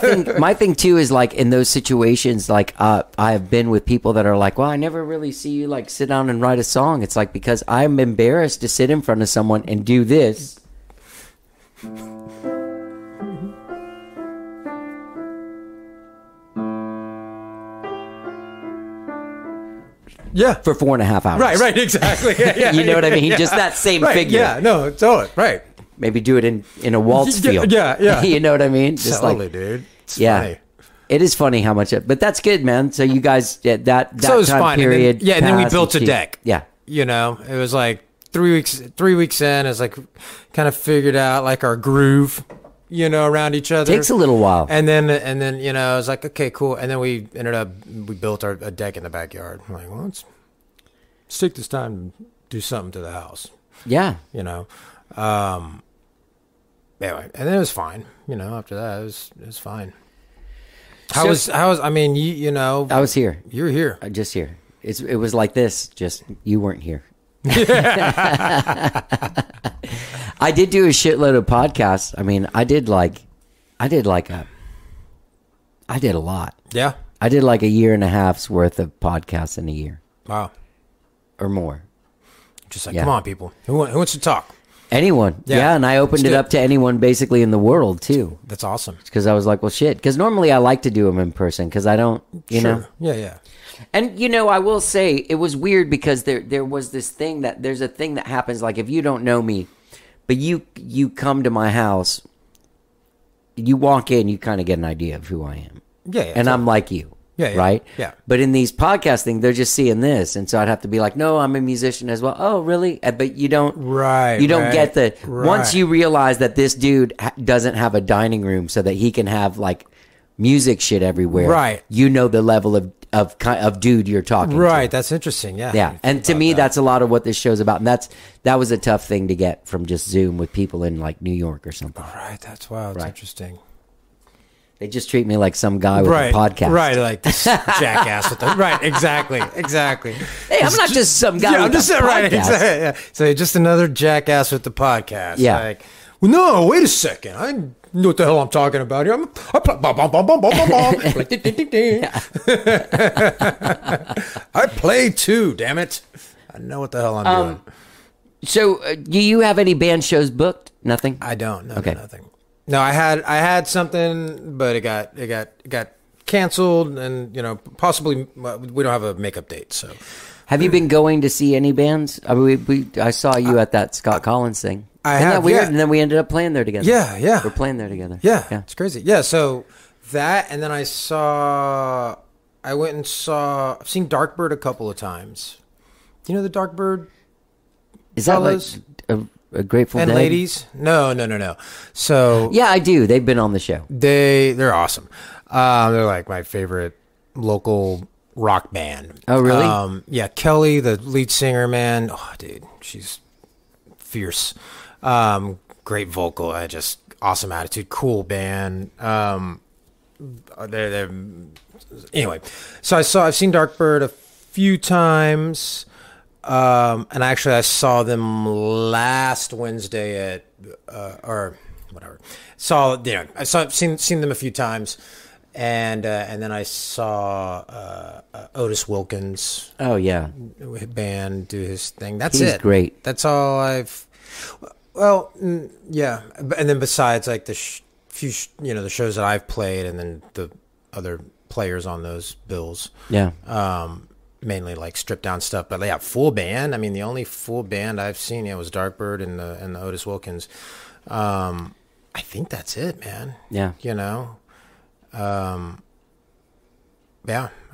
thing too is like in those situations, like I have been with people that are like, well, I never really see you like sit down and write a song. It's like, because I'm embarrassed to sit in front of someone and do this. Yeah. For 4.5 hours. Right, exactly. Yeah, you know what I mean? Just that same figure. Yeah, no, totally. Right. Maybe do it in a waltz field. Yeah. You know what I mean? Just totally, like, dude. It's funny. It is funny how much, but that's good, man. So you guys, that so it was time fine. period. And then we built a deck. Yeah. You know, it was like 3 weeks in, it's like kind of figured out like our groove, you know, around each other. Takes a little while. And then, you know, I was like, okay, cool. And then we built a deck in the backyard. I'm like, well, let's take this time to do something to the house. Yeah. You know, anyway, and then it was fine. You know, after that, it was fine. How was, I mean, you know. I was here. You were here. Just here. It was like this, just you weren't here. I did do a shitload of podcasts. I mean, I did a lot. Yeah. I did like 1.5 years worth of podcasts in a year. Wow. Or more. Just like, come on, people. Who wants to talk? Anyone. Yeah, and I opened it up to anyone basically in the world, too. That's awesome. Because I was like, well, shit. Because normally I like to do them in person because I don't, you know. Yeah. And, you know, I will say it was weird because there was this thing there's a thing that happens, like if you don't know me, but you come to my house, you walk in, you kind of get an idea of who I am. Yeah. And I'm like you. Yeah. Right? Yeah. But in these podcast things, they're just seeing this. And so I'd have to be like, no, I'm a musician as well. Oh, really? But you don't. Right. You don't get the. Right. Once you realize that this dude doesn't have a dining room so that he can have like music shit everywhere. Right. You know the level of dude you're talking to. Right. That's interesting. Yeah. Yeah. And to me, that's a lot of what this show's about. And that was a tough thing to get from just Zoom with people in like New York or something. Right. That's wild. That's interesting. They just treat me like some guy with a podcast. Right, like this jackass with the right, exactly. Hey, I'm not just some guy with a podcast. Right, exactly, yeah. So just another jackass with the podcast. Yeah. Like, well, no, wait a second. I know what the hell I'm talking about here. I play too, damn it. I know what the hell I'm doing. So, do you have any band shows booked? Nothing? I don't. Okay. Nothing. No, I had something, but it got canceled, and you know, possibly we don't have a makeup date. So, have you been going to see any bands? I mean, I saw you at that Scott Collins thing. Isn't that weird? And then we ended up playing there together. Yeah. We're playing there together. Yeah, it's crazy. Yeah, so that, and then I've seen Darkbird a couple of times. Do you know the Darkbird? Is that like a Grateful and Dead? Ladies? No. So yeah, I do. They've been on the show. They're awesome. They're like my favorite local rock band. Oh, really? Yeah, Kelly, the lead singer, man. Oh, dude, she's fierce. Great vocal. Just awesome attitude. Cool band. They're anyway. So I've seen Darkbird a few times. And actually I saw them last Wednesday at, or whatever. I've seen them a few times, and then I saw Otis Wilkins. Oh yeah, band do his thing. He's great. That's all I've. Well, yeah, and then besides like the few, the shows that I've played, and then the other players on those bills. Yeah. Mainly like stripped down stuff, but yeah, full band. I mean, the only full band I've seen, was Darkbird and the Otis Wilkins. I think that's it, man. Yeah. Yeah,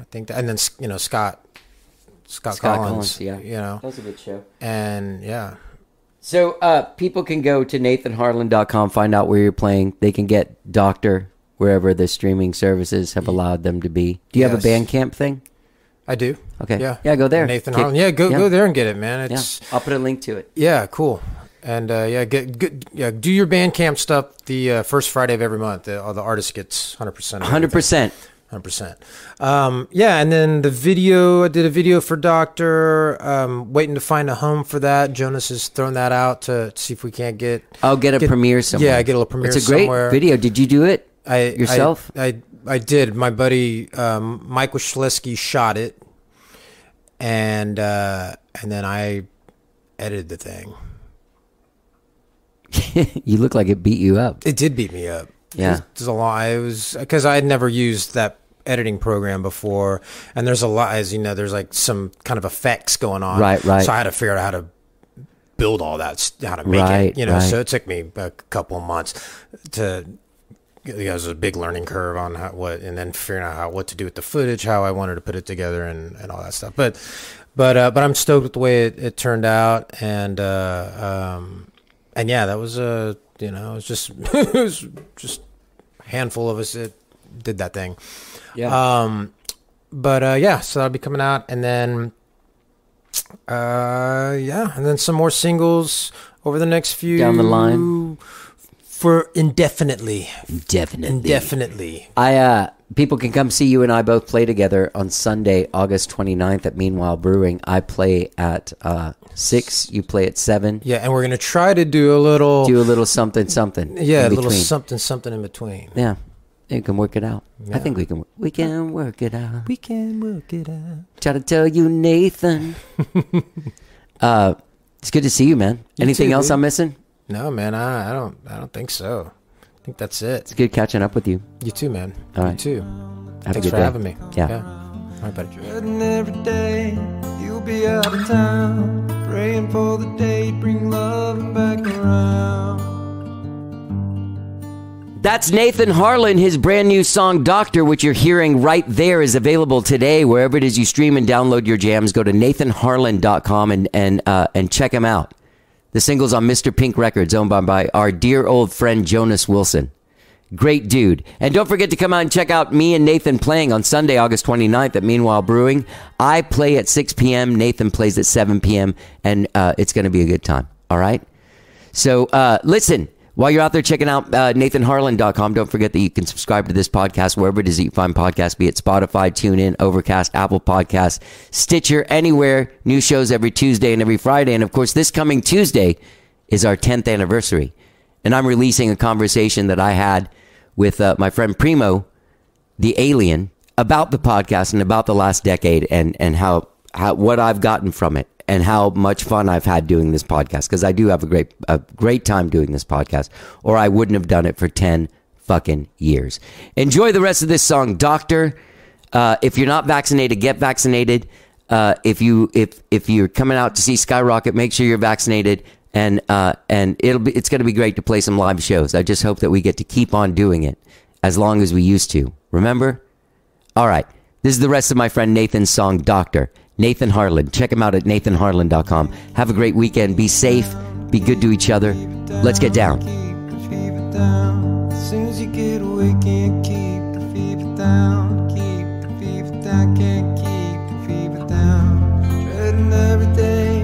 I think that, and then Scott Collins, yeah. That was a good show. And yeah. So people can go to nathanharlan.com, find out where you're playing. They can get Doctor wherever the streaming services have allowed them to be. Do you have a Bandcamp thing? I do. Okay. Yeah, go there. Nathan Harlan. Yeah, go there and get it, man. It's I'll put a link to it. Yeah, cool. And get good. Yeah, do your Bandcamp stuff the first Friday of every month. All the artist gets 100%. 100%. 100%. Yeah, and then the video, I did a video for Doctor. Waiting to find a home for that. Jonas has thrown that out to see if we can't get a premiere somewhere. Yeah, get a little premiere somewhere. It's a great video. Did you do it yourself? I did. My buddy Mike Washleski shot it, and then I edited the thing. You look like it beat you up. It did beat me up. Yeah, it was because I had never used that editing program before, and there's a lot, as you know, there's like some kind of effects going on. Right. So I had to figure out how to build all that, how to make it. So it took me a couple of months to. It was a big learning curve on and then figuring out what to do with the footage, how I wanted to put it together, and all that stuff. But I'm stoked with the way it turned out, and yeah, that was it was just it was just a handful of us that did that thing. Yeah. Yeah, so that'll be coming out, and then and then some more singles over the next few down the line. For indefinitely. People can come see you and I both play together on Sunday, August 29th at Meanwhile Brewing. I play at 6. You play at 7. Yeah, and we're going to try to do a little something. Yeah, a little something in between. Yeah, you can work it out. Yeah. I think we can work it out. We can work it out. Try to tell you, Nathan. It's good to see you, man. Anything else I'm missing? No, man, I don't think so. I think that's it. It's good catching up with you. You too, man. All right. You too. Thanks for having me. Yeah. All right, buddy. Dreading every day you'll be out of town, praying for the day to bring love back around. That's Nathan Harlan. His brand new song, Doctor, which you're hearing right there, is available today. Wherever it is you stream and download your jams, go to nathanharlan.com and check him out. The single's on Mr. Pink Records, owned by our dear old friend Jonas Wilson. Great dude. And don't forget to come out and check out me and Nathan playing on Sunday, August 29th at Meanwhile Brewing. I play at 6 p.m. Nathan plays at 7 p.m. And it's going to be a good time. All right? So listen, while you're out there checking out nathanharlan.com, don't forget that you can subscribe to this podcast wherever it is that you find podcasts, be it Spotify, TuneIn, Overcast, Apple Podcasts, Stitcher, anywhere. New shows every Tuesday and every Friday. And, of course, this coming Tuesday is our 10th anniversary. And I'm releasing a conversation that I had with my friend Primo, the alien, about the podcast and about the last decade and how what I've gotten from it. And how much fun I've had doing this podcast, because I do have a great time doing this podcast, or I wouldn't have done it for 10 fucking years. Enjoy the rest of this song, Doctor. If you're not vaccinated, get vaccinated. If you're coming out to see Skyrocket, make sure you're vaccinated. And it's going to be great to play some live shows. I just hope that we get to keep on doing it as long as we used to. Remember? All right. This is the rest of my friend Nathan's song, Doctor. Nathan Harlan. Check him out at nathanharlan.com. Have a great weekend. Be safe. Be good to each other. Let's get down. Keep the fever down. As soon as you get away, can't keep the fever down. Keep the fever down. Can't keep the fever down. Dreading every day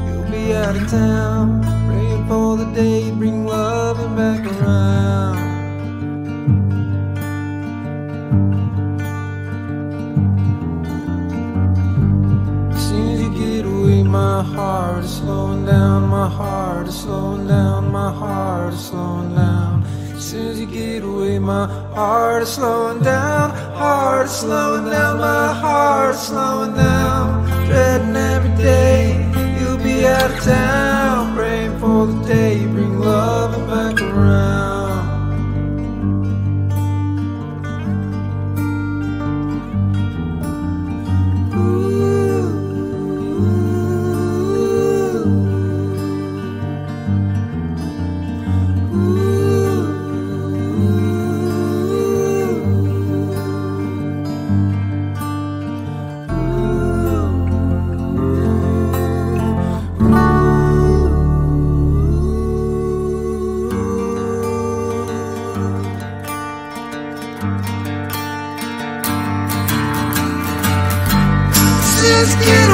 you'll be out of town, praying for the day you bring love back around. My heart is slowing down, my heart is slowing down, my heart is slowing down. As soon as you get away, my heart is slowing down, heart is slowing down, my heart is slowing down. Dreading every day you'll be out of town, praying for the day you bring love back around. just get